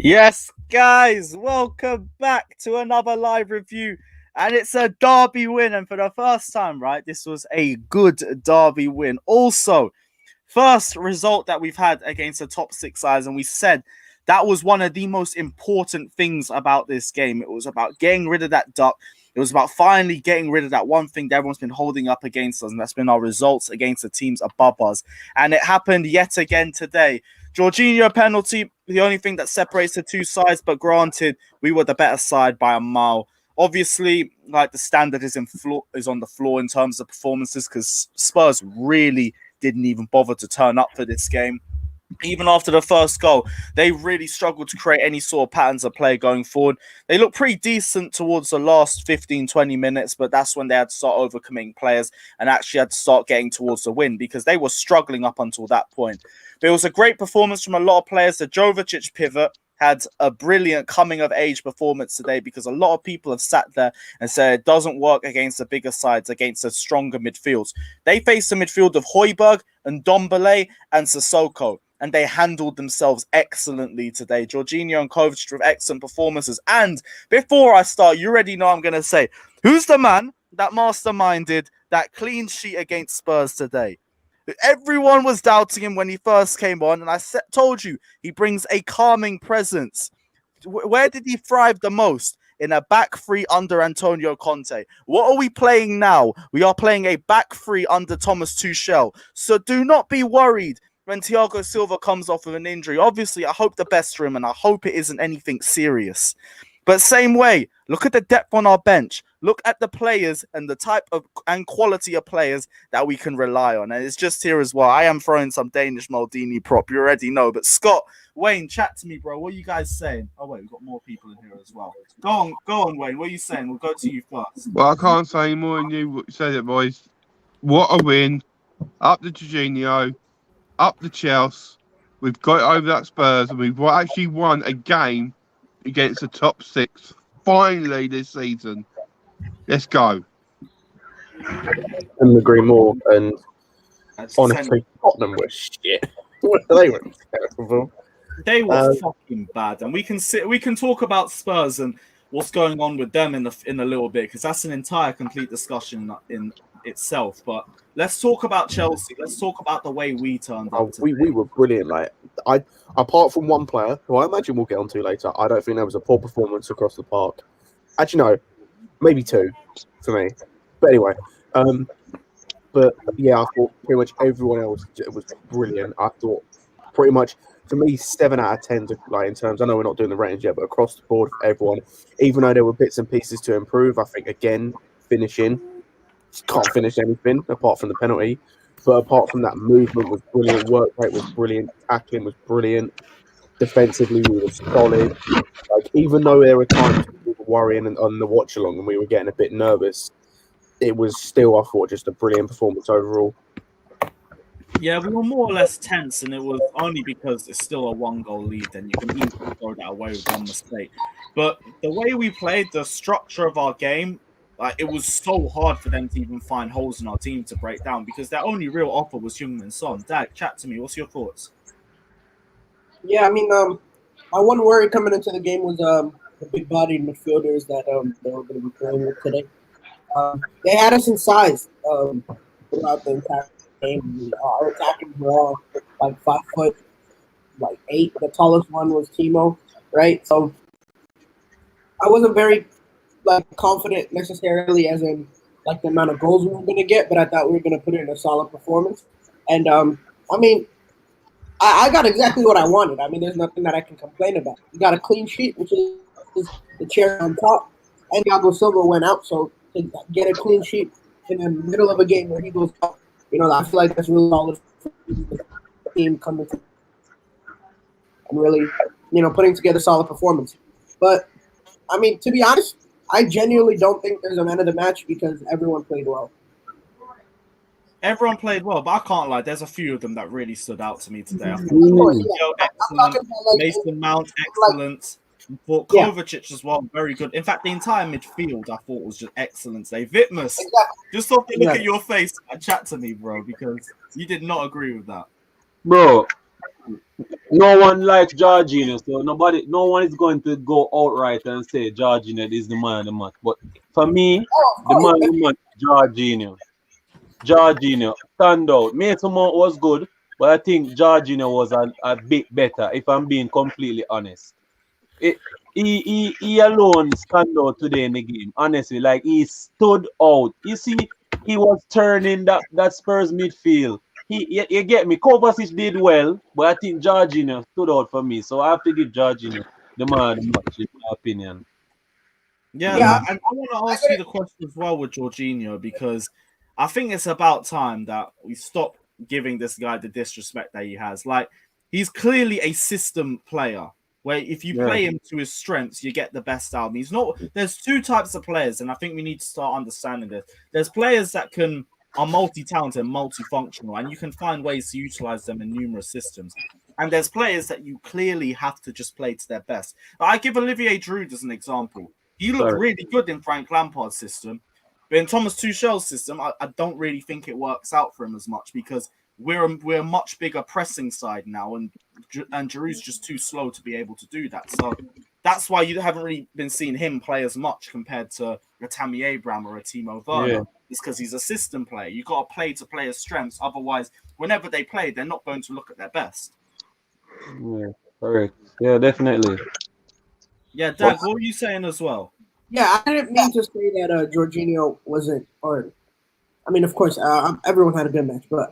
Yes, guys, welcome back to another live review. And it's a derby win. And for the first time, right, this was a good derby win. Also, first result that we've had against the top six sides. And we said that was one of the most important things about this game. It was about getting rid of that duck. It was about finally getting rid of that one thing that everyone's been holding up against us. And that's been our results against the teams above us. And it happened yet again today. Jorginho penalty, the only thing that separates the two sides, but granted, we were the better side by a mile. Obviously, like the standard is on the floor in terms of performances because Spurs really didn't even bother to turn up for this game. Even after the first goal, they really struggled to create any sort of patterns of play going forward. They looked pretty decent towards the last 15, 20 minutes, but that's when they had to start overcommitting players and actually had to start getting towards the win because they were struggling up until that point. But it was a great performance from a lot of players. The Jovic pivot had a brilliant coming-of-age performance today because a lot of people have sat there and said it doesn't work against the bigger sides, against the stronger midfields. They faced a midfield of Højbjerg and Ndombele and Sissoko, and they handled themselves excellently today. Jorginho and Kovacic with excellent performances. And before I start, you already know I'm going to say, who's the man that masterminded that clean sheet against Spurs today? Everyone was doubting him when he first came on, and I told you he brings a calming presence. Where did he thrive the most? In a back three under Antonio Kante. What are we playing now? We are playing a back three under Thomas Tuchel. So do not be worried when Thiago Silva comes off with an injury. Obviously, I hope the best for him, and I hope it isn't anything serious. But same way, look at the depth on our bench. Look at the players and the type of and quality of players that we can rely on. And it's just here as well. I am throwing some Danish Maldini prop. You already know. But Scott, Wayne, chat to me, bro. What are you guys saying? Oh, wait, we've got more people in here as well. Go on, Wayne. What are you saying? We'll go to you first. Well, I can't say more than you said it, boys. What a win. Up the Jorginho, up the Chelsea. We've got over that Spurs, and we've actually won a game against the top six finally this season. Let's go. Couldn't agree more. And honestly, Tottenham were shit. They were terrible. They were fucking bad, and we can talk about Spurs and what's going on with them in a little bit because that's an entire complete discussion in itself. But let's talk about Chelsea. Let's talk about the way we turned up. We were brilliant. Like apart from one player, who I imagine we'll get onto later, I don't think there was a poor performance across the park. Actually, no, maybe two for me. But anyway, but yeah, I thought pretty much everyone else was brilliant. I thought pretty much for me 7 out of 10. Like in terms, I know we're not doing the ratings yet, but across the board for everyone, even though there were bits and pieces to improve, I think again finishing. Can't finish anything apart from the penalty, but apart from that, movement was brilliant, work rate was brilliant, tackling was brilliant, defensively we were solid. Like even though there were times we were worrying on the watch along and we were getting a bit nervous, it was still, I thought, just a brilliant performance overall. Yeah, we were more or less tense, and it was only because it's still a 1-goal lead, and you can easily throw that away with one mistake. But the way we played, the structure of our game, like it was so hard for them to even find holes in our team to break down because their only real offer was Heung-min Son. Dag, chat to me. What's your thoughts? Yeah, I mean, my one worry coming into the game was the big-bodied midfielders that they were going to be playing with today. They had us in size throughout the entire game. Our attacking were all like 5 foot, like 8. The tallest one was Timo, right? So I wasn't very confident necessarily as in like the amount of goals we were going to get, but I thought we were going to put in a solid performance. And I mean, I got exactly what I wanted. I mean, there's nothing that I can complain about. We got a clean sheet, which is the cherry on top, and Thiago Silva went out, so to get a clean sheet in the middle of a game where he goes out, I feel like that's really solid for the team coming to and really, putting together solid performance. But I mean, to be honest, I genuinely don't think there's a man of the match because everyone played well. Everyone played well, but I can't lie. There's a few of them that really stood out to me today. I Yeah. excellent. Mason Mount, excellent. But Kovacic as well, very good. In fact, the entire midfield I thought was just excellent today. Vitmus, just look at your face and chat to me, bro, because you did not agree with that. Bro, no one likes Jorginho, so no one is going to go outright and say Jorginho is the man of the match. But for me, Oh, of the man course. of the match, Jorginho. Jorginho, stand out. Mason Mount was good, but I think Jorginho was a bit better, if I'm being completely honest. It, he alone stand out today in the game. Honestly, like he stood out. You see, he was turning that Spurs midfield. You get me. Kovacic did well, but I think Jorginho stood out for me. So I have to give Jorginho the man of the match, in my opinion. Yeah, Yeah, and I want to I ask get you it. the question as well with Jorginho because I think it's about time that we stop giving this guy the disrespect that he has. Like, he's clearly a system player where if you Yeah, play him to his strengths, you get the best out of him. He's not, there's two types of players, and I think we need to start understanding this. There's players that are multi-talented, multifunctional, and you can find ways to utilize them in numerous systems. And there's players that you clearly have to just play to their best. I give Olivier Giroud as an example. He looked sorry. really good in Frank Lampard's system, but in Thomas Tuchel's system, I don't really think it works out for him as much because we're a much bigger pressing side now, and Giroud's just too slow to be able to do that. So that's why you haven't really been seeing him play as much compared to a Tammy Abraham or a Timo Yeah, Werner. It's because he's a system player. You got to play to players' strengths. Otherwise, whenever they play, they're not going to look at their best. yeah, correct. Yeah, definitely. Yeah, Dag, what were you saying as well? Yeah, I didn't mean to say that Jorginho wasn't, or I mean, of course, everyone had a good match, but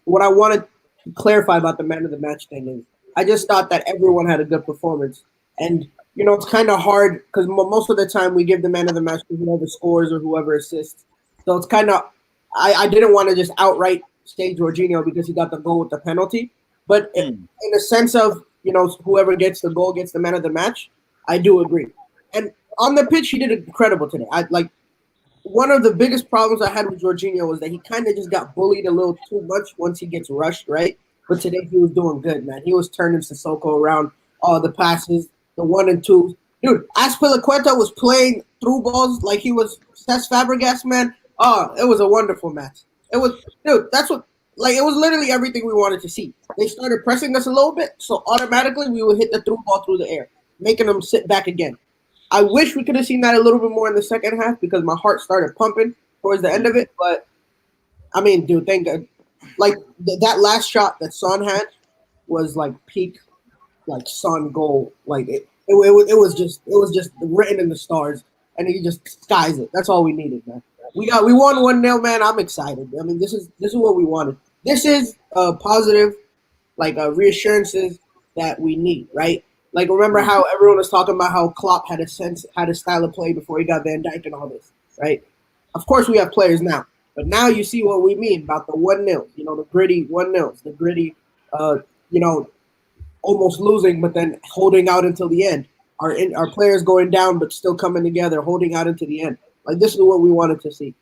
what I wanted to clarify about the man of the match thing is I just thought that everyone had a good performance, and it's kind of hard because most of the time we give the man of the match to whoever scores or whoever assists. So it's kind of I didn't want to just outright say Jorginho because he got the goal with the penalty, but in a sense of whoever gets the goal gets the man of the match, I do agree. And on the pitch, he did incredible today. I like one of the biggest problems I had with Jorginho was that he kind of just got bullied a little too much once he gets rushed, right? But today he was doing good, man. He was turning Sissoko around, all the passes, the 1 and 2s. Dude, Aspilicueta was playing through balls like he was Cesc Fabregas, man. Oh, it was a wonderful match. It was, dude, it was literally everything we wanted to see. They started pressing us a little bit, so automatically we would hit the through ball through the air, making them sit back again. I wish we could have seen that a little bit more in the second half because my heart started pumping towards the end of it. But I mean, dude, thank God. Like that last shot that Son had was like peak, like Son goal. Like it was just written in the stars, and he just skies it. That's all we needed, man. We won 1-0, man. I'm excited. I mean, this is what we wanted. This is positive, like reassurances that we need, right? Like, remember how everyone was talking about how Klopp had a style of play before he got Van Dijk and all this, right? Of course, we have players now, but now you see what we mean about the 1-0, the gritty 1-0s, the gritty, uh, you know, almost losing, but then holding out until the end. Our players going down, but still coming together, holding out until the end. Like, this is what we wanted to see.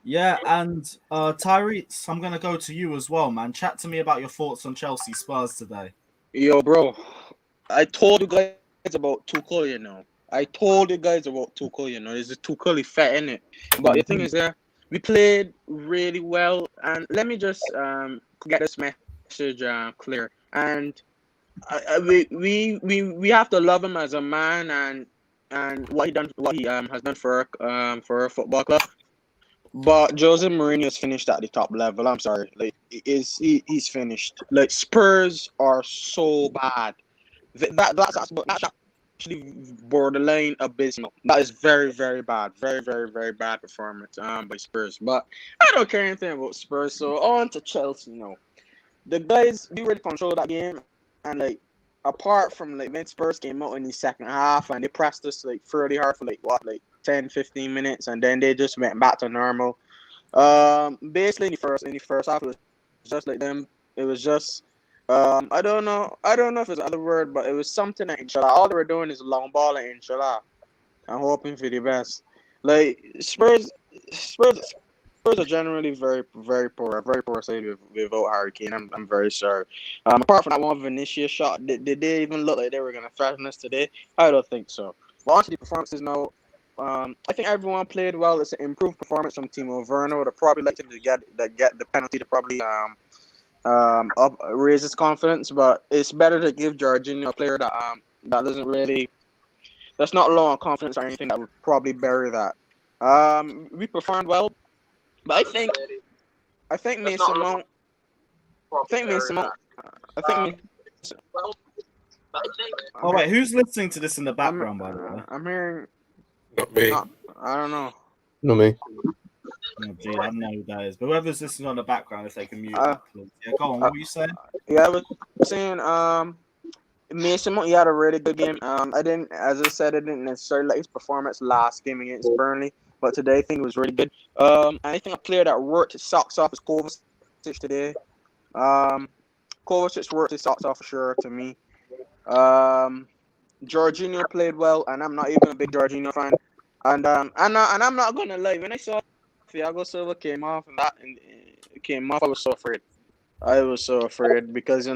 Yeah, and Tyrese, I'm gonna go to you as well, man. Chat to me about your thoughts on Chelsea Spurs today. Yo, bro, I told you guys about Tuchel, I told you guys about Tuchel, There's a Tuchel effect in it. But the thing is, we played really well, and let me just get this message clear. And we have to love him as a man and what he has done for a football club. But Jose Mourinho is finished at the top level. I'm sorry, like he's finished. Like Spurs are so bad. That's actually borderline abysmal. That is very very bad, very very very bad performance by Spurs. But I don't care anything about Spurs. So on to Chelsea. The guys we really control that game, and like apart from like when Spurs came out in the second half and they pressed us like fairly hard for like 10-15 minutes, and then they just went back to normal. Basically in the first half it was just like them. It was just I don't know if it's another word, but it was something like inshallah. All they were doing is long ball and inshallah. I'm hoping for the best. Like Spurs are generally very very poor side without Harry Kane. I'm very sorry. Apart from that one Vinicius shot, did they even look like they were gonna threaten us today? I don't think so. But on to the performances now. I think everyone played well. It's an improved performance from Timo Werner. Would have probably liked him to get the penalty to probably up raise his confidence. But it's better to give Jorginho a player that doesn't really that's not low on confidence or anything that would probably bury that. We performed well, but I think Mason Mount. I think Mason Mount. I think. Oh wait, who's listening to this in the background? By the way, I'm hearing. Not me. I don't know. Not me. oh, gee, I don't know who that is. But whoever's listening on the background, if they can mute, Uh, it, please. Yeah, go on. What were you saying? Yeah, I was saying. Mason Mount, he had a really good game. As I said, I didn't necessarily like his performance last game against Burnley, but today I think it was really good. I think a player that worked his socks off is Kovacic today. Kovacic worked his socks off for sure to me. Jorginho played well, and I'm not even a big Jorginho fan. And I'm not gonna lie. When I saw Thiago Silva came off and it came off, I was so afraid. I was so afraid because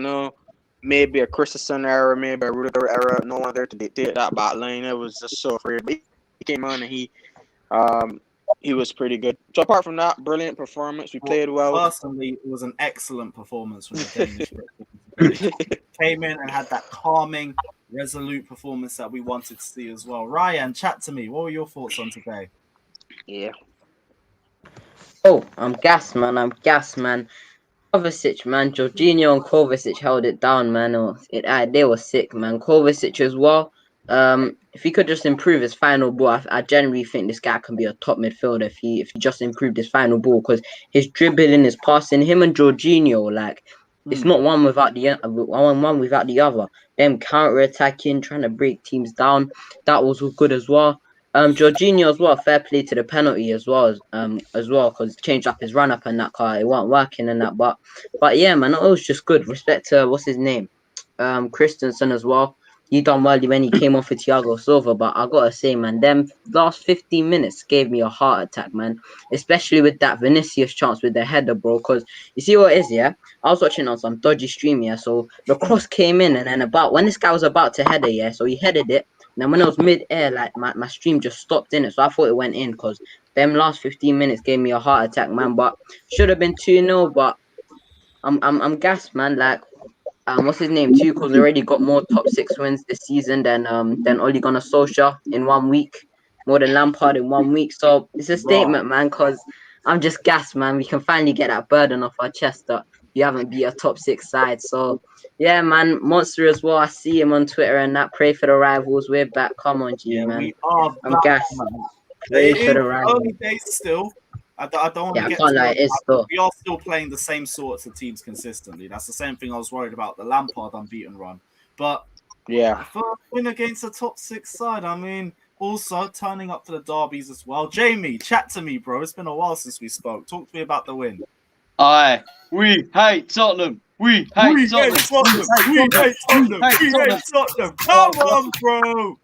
maybe a Christensen error, maybe a Rudiger error, no one there to dictate that back line. I was just so afraid. But he came on and he was pretty good. So apart from that, brilliant performance. We played well. Personally, it was an excellent performance from the Danish. Came in and had that calming, resolute performance that we wanted to see as well. Ryan, chat to me. What were your thoughts on today? Yeah. Oh, I'm gassed, man. Kovacic, man. Jorginho and Kovacic held it down, man. They were sick, man. Kovacic as well. If he could just improve his final ball, I generally think this guy can be a top midfielder if he just improved his final ball, because his dribbling, his passing, him and Jorginho, like it's not one without the other. Them counter attacking, trying to break teams down, that was all good as well. Jorginho as well, fair play to the penalty as well, because changed up his run up and that car, it wasn't working and that, but yeah, man, it was just good. Respect to what's his name, Christensen as well. He done well when he came off with Thiago Silva, but I gotta say, man, them last 15 minutes gave me a heart attack, man. Especially with that Vinicius chance with the header, bro. Because you see what it is, yeah? I was watching on some dodgy stream, yeah. So the cross came in, and then when this guy was about to header, yeah. So he headed it. And then when it was mid-air, like my stream just stopped in it, so I thought it went in. Because them last 15 minutes gave me a heart attack, man. But should have been 2-0, but I'm gassed, man. Like. What's his name? Tuchel's already got more top 6 wins this season than Ole Gunnar Solskjaer in 1 week, more than Lampard in 1 week. So it's a statement, man. Because I'm just gassed, man. We can finally get that burden off our chest that we haven't beat a top 6 side. So yeah, man, Monster as well. I see him on Twitter and that. Pray for the rivals. We're back. Come on, G, man. We are I'm back, gassed. man. Pray It for is the rivals. early days still. I don't want to Yeah, I get can't too lie, much it is out, still. but we are still playing the same sorts of teams consistently. That's the same thing I was worried about the Lampard unbeaten run. But Yeah. for a win against a top 6 side, I mean, also turning up for the derbies as well. Jamie, chat to me, bro. It's been a while since we spoke. Talk to me about the win. Aye, we hate Tottenham. We hate Tottenham. We hate Tottenham. Come on, bro.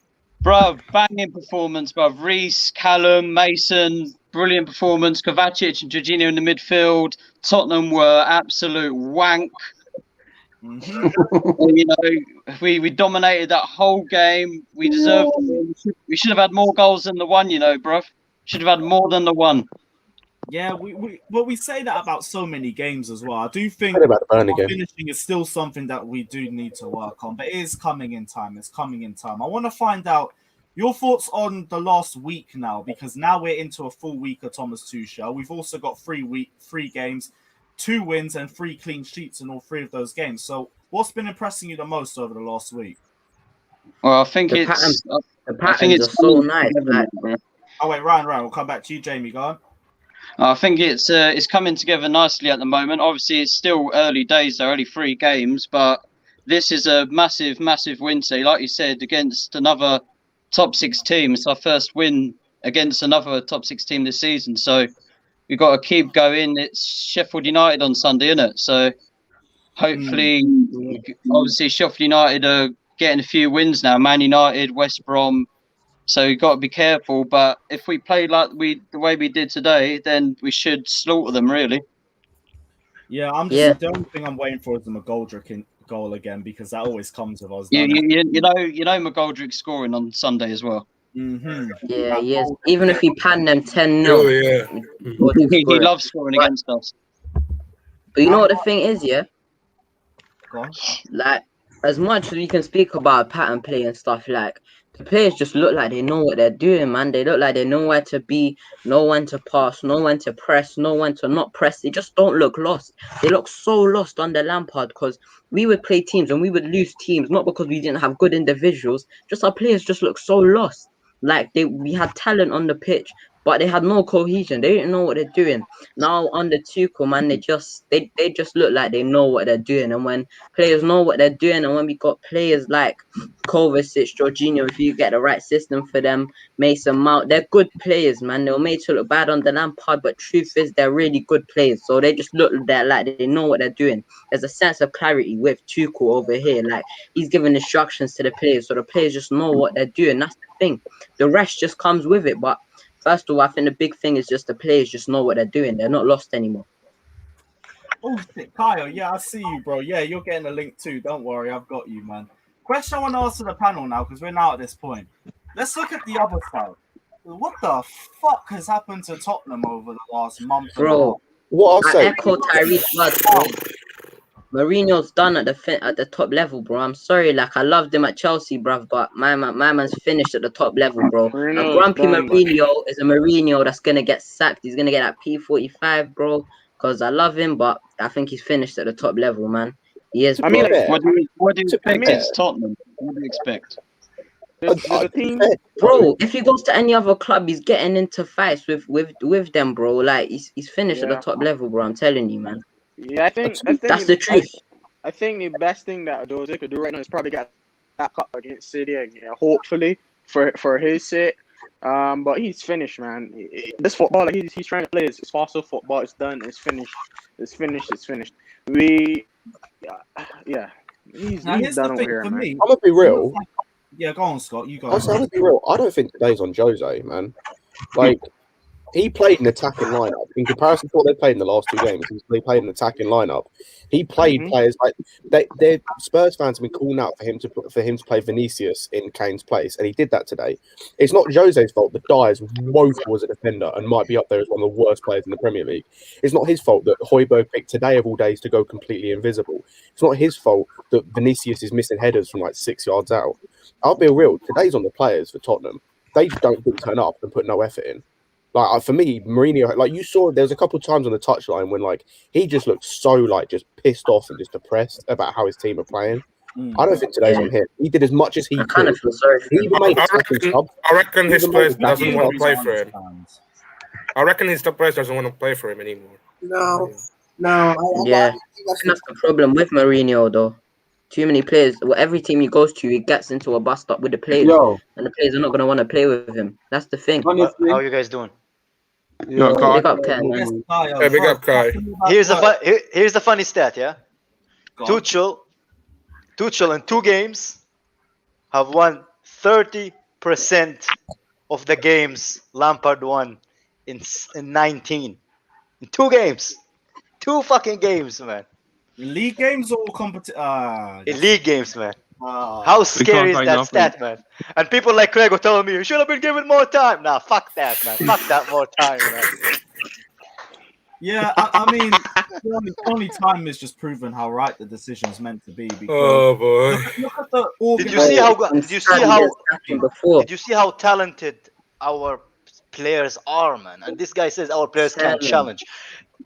Bro, banging performance, bro. Reece, Callum, Mason, brilliant performance. Kovacic and Jorginho in the midfield. Tottenham were absolute wank. We dominated that whole game. We deserved the win. We should have had more goals than the one, bro. Should have had more than the one. Yeah, we say that about so many games as well. I do think About the Burnley game. finishing is still something that we do need to work on, but it is coming in time. It's coming in time. I want to find out your thoughts on the last week now, because now we're into a full week of Thomas Tuchel. We've also got 3 games, 2 wins and 3 clean sheets in all 3 of those games. So what's been impressing you the most over the last week? Well, I think The patterns are so nice. Like, oh wait, Ryan, we'll come back to you, Jamie. Go on. I think it's coming together nicely at the moment. Obviously, it's still early days. There are only 3 games, but this is a massive, massive win. So, like you said, against another top 6 team. It's our first win against another top 6 team this season. So we've got to keep going. It's Sheffield United on Sunday, isn't it? So hopefully, obviously, Sheffield United are getting a few wins now. Man United, West Brom. So you've got to be careful. But if we play like the way we did today, then we should slaughter them, really. Yeah, the only thing I'm waiting for is the McGoldrick goal again, because that always comes with us. You know McGoldrick scoring on Sunday as well. Mm-hmm. Yeah, yes. Even if we pan them 10-0. He loves scoring against us. But you know what the thing is, yeah? Go on. Like, as much as we can speak about pattern play and stuff, like the players just look like they know what they're doing, man. They look like they know where to be, know when to pass, know when to press, know when to not press. They just don't look lost. They look so lost under Lampard because we would play teams and we would lose teams, not because we didn't have good individuals, just our players just look so lost. Like we had talent on the pitch, but they had no cohesion. They didn't know what they're doing. Now under Tuchel, man, they just look like they know what they're doing. And when players know what they're doing, and when we got players like Kovacic, Jorginho, if you get the right system for them, Mason Mount, they're good players, man. They were made to look bad on the Lampard, but truth is they're really good players. So they just look like they know what they're doing. There's a sense of clarity with Tuchel over here. Like he's giving instructions to the players, so the players just know what they're doing. That's the thing. The rest just comes with it. But first of all, I think the big thing is just the players just know what they're doing. They're not lost anymore. Oh, shit, Kyle, yeah, I see you, bro. Yeah, you're getting a link too. Don't worry, I've got you, man. Question I want to ask to the panel now, because we're now at this point. Let's look at the other side. What the fuck has happened to Tottenham over the last month? Bro, What I'll I say, echo Tyreek's words, bro. Mourinho's done at the top level, bro. I'm sorry, like I loved him at Chelsea, bruv, but my man's finished at the top level, bro. A Mourinho's grumpy done, but Mourinho is a Mourinho that's gonna get sacked. He's gonna get that P45, bro. Cause I love him, but I think he's finished at the top level, man. He is. I mean, bro. like, What do you To be expect? fair- It's Tottenham. What do you expect? the team. Bro, if he goes to any other club, he's getting into fights with them, bro. Like he's finished at the Yeah. top level, bro. I'm telling you, man. Yeah, I think That's the truth. I think the best thing that Jose could do right now is probably get back up against City, and hopefully for his sake. But he's finished, man. This football, like he's trying to play his fossil football. It's done. It's finished. It's finished. It's finished. Yeah. He's Now, here's done the over thing here, for man. me. I'm gonna be real. Yeah, go on, Scott. You go. I'm gonna be real. I don't think today's on Jose, man. Like he played an attacking lineup in comparison to what they played in the last two games. They played an attacking lineup. He played players like they Spurs fans have been calling out for him to play Vinicius in Kane's place, and he did that today. It's not Jose's fault that Dyer's woeful as a defender and might be up there as one of the worst players in the Premier League. It's not his fault that Højbjerg picked today of all days to go completely invisible. It's not his fault that Vinicius is missing headers from like 6 yards out. I'll be real. Today's on the players for Tottenham. They just don't turn up and put no effort in. Like for me, Mourinho, like you saw, there was a couple of times on the touchline when like he just looked so like just pissed off and just depressed about how his team are playing. I don't think today's on him. He did as much as he I kind could. of feel sorry for He him. even made a tackle sub. I reckon his players doesn't want to play for him. Fans. I reckon his top players doesn't want to play for him anymore. No. Yeah, that's the problem with Mourinho, though. Too many players. Well, every team he goes to, he gets into a bust up with the players, Yo, and the players are not gonna want to play with him. That's the thing. honestly, How are you guys doing? No, Kai. Big up, Ken. Yes, Kyle, Hey, big up, Kai. Here's the funny stat, yeah? Go on. Tuchel in 2 games have won 30% of the games Lampard won in 19. In 2 games. 2 fucking games, man. League games or competition? In league games, man. How How scary is say that nothing. stat, man? And people like Craig are telling me, you should have been given more time. Nah, fuck that, man. Fuck that more time, man. Yeah, I mean, only time has just proven how right the decision's meant to be. Because Oh boy. look at the Did you see how? Before? Did you see how talented our players are, man? And this guy says our players can't Seven. challenge.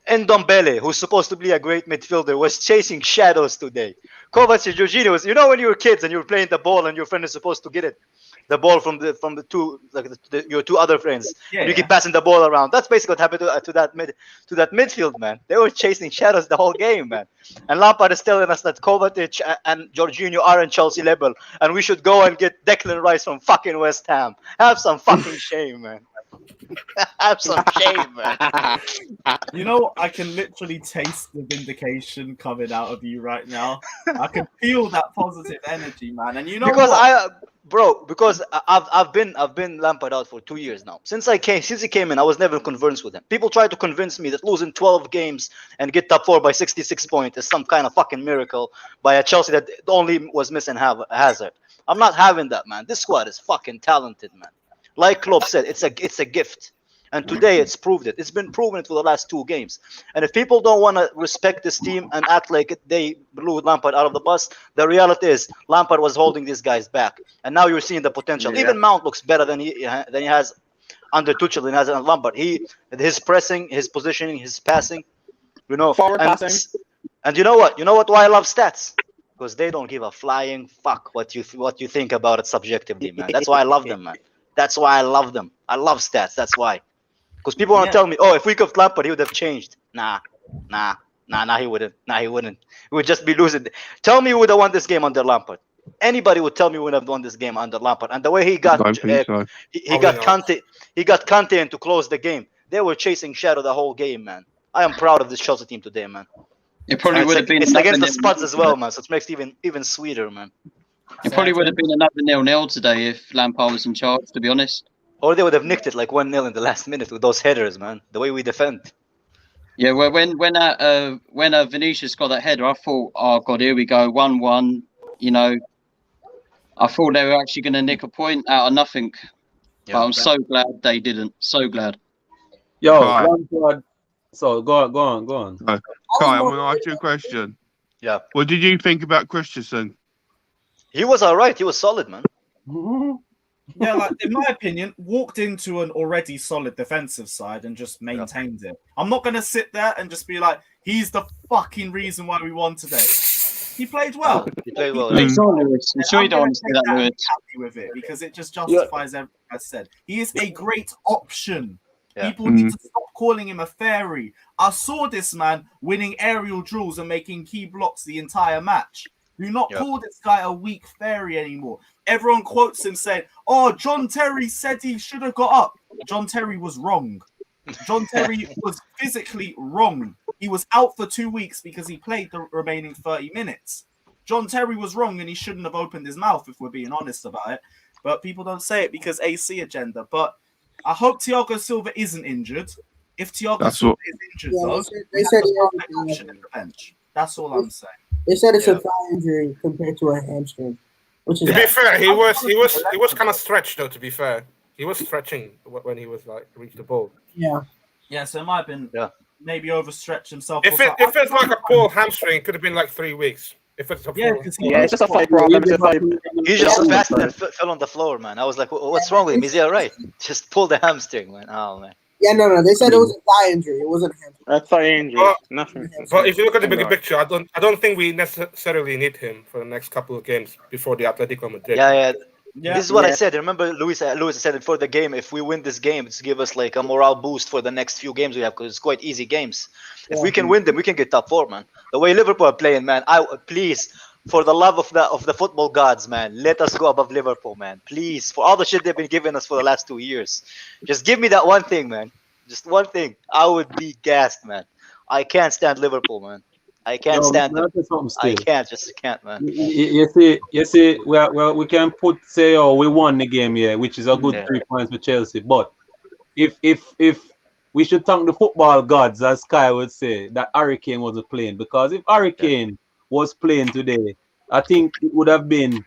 Ndombele, who's supposed to be a great midfielder, was chasing shadows today. Kovacic, Jorginho was, when you were kids and you were playing the ball and your friend is supposed to get it, the ball from the two, like your 2 other friends. Yeah, You keep passing the ball around. That's basically what happened to that midfield, man. They were chasing shadows the whole game, man. And Lampard is telling us that Kovacic and Jorginho are in Chelsea level, and we should go and get Declan Rice from fucking West Ham. Have some fucking shame, man. Have some shame, man. I can literally taste the vindication coming out of you right now. I can feel that positive energy, man. And Because what? I've been Lampard out for 2 years now. Since he came in, I was never convinced with him. People try to convince me that losing 12 games and get top 4 by 66 points is some kind of fucking miracle by a Chelsea that only was missing Hazard. I'm not having that, man. This squad is fucking talented, man. Like Klopp said, it's a gift. And today it's proved it. It's been proven for the last 2 games. And if people don't want to respect this team and act like they blew Lampard out of the bus, the reality is Lampard was holding these guys back. And now you're seeing the potential. Yeah. Even Mount looks better than he has under Tuchel than he has under Lampard. His pressing, his positioning, his passing, Forward passing. And you know what? You know what? Why I love stats? Because they don't give a flying fuck what you think about it subjectively, man. That's why I love them, man. That's why I love them. I love stats. That's why. Because people want to tell me, oh, if we kept Lampard, he would have changed. Nah, he wouldn't. He would just be losing. Tell me who would have won this game under Lampard. Anybody would tell me who would have won this game under Lampard. And the way he got, Don't think so. he got Kante in to close the game. They were chasing shadow the whole game, man. I am proud of this Chelsea team today, man. It probably would have been. It's against the Spurs as well, man. So it makes it even sweeter, man. It probably would have been another 0-0 today if Lampard was in charge, to be honest. Or they would have nicked it like 1-0 in the last minute with those headers, man. The way we defend. Yeah, well, when Vinicius got that header, I thought, oh god, here we go, 1-1. I thought they were actually going to nick a point out of nothing. But I'm so glad they didn't. So glad. Yo, Right. Lampard. So go on. Kai, I want to ask you a question. Yeah. What did you think about Christensen? He was all right. He was solid, man. Yeah, like in my opinion, walked into an already solid defensive side and just maintained it. I'm not gonna sit there and just be like, he's the fucking reason why we won today. He played well. He played well. I'm sure you don't want to say that word. Happy with it because it just justifies everything I said. He is a great option. Yeah. People need to stop calling him a fairy. I saw this man winning aerial drills and making key blocks the entire match. Do not call this guy a weak fairy anymore. Everyone quotes him saying, oh, John Terry said he should have got up. John Terry was wrong. John Terry was physically wrong. He was out for 2 weeks because he played the remaining 30 minutes. John Terry was wrong and he shouldn't have opened his mouth if we're being honest about it. But people don't say it because AC agenda. But I hope Thiago Silva isn't injured. If Thiago Silva is injured, though, they said he has he to has option in the bench. That's all I'm saying. They said it's a thigh injury compared to a hamstring, which is To be fair, he was kind of stretched though. To be fair, he was stretching when he was like reached the ball. Yeah, so it might have been maybe overstretched himself. If it's like a pull hamstring, it could have been like 3 weeks. If it's a pull. It's just a fight problem. He just fast and fell on the floor, man. I was like, what's wrong with him? Is he all right? Just pull the hamstring, man. Oh, man. Yeah, no. They said it was a thigh injury. It wasn't a hamstring. That's thigh injury. Nothing. But if you look at the bigger picture, I don't think we necessarily need him for the next couple of games before the Atletico Madrid. Yeah. This is what I said. Remember, Luis said it before the game. If we win this game, it's give us like a morale boost for the next few games we have because it's quite easy games. If we can win them, we can get top 4, man. The way Liverpool are playing, man. Please, for the love of the football gods, man, let us go above Liverpool, man. Please, for all the shit they've been giving us for the last 2 years, just give me that one thing, man. Just one thing. I would be gassed, man. I can't stand Liverpool, man. I can't stand them. I can't, man. You see, we can say, oh, we won the game here, which is a good 3 points for Chelsea. But if we should thank the football gods, as Kai would say, that Harry Kane wasn't playing. Because if Harry Kane was playing today, I think it would have been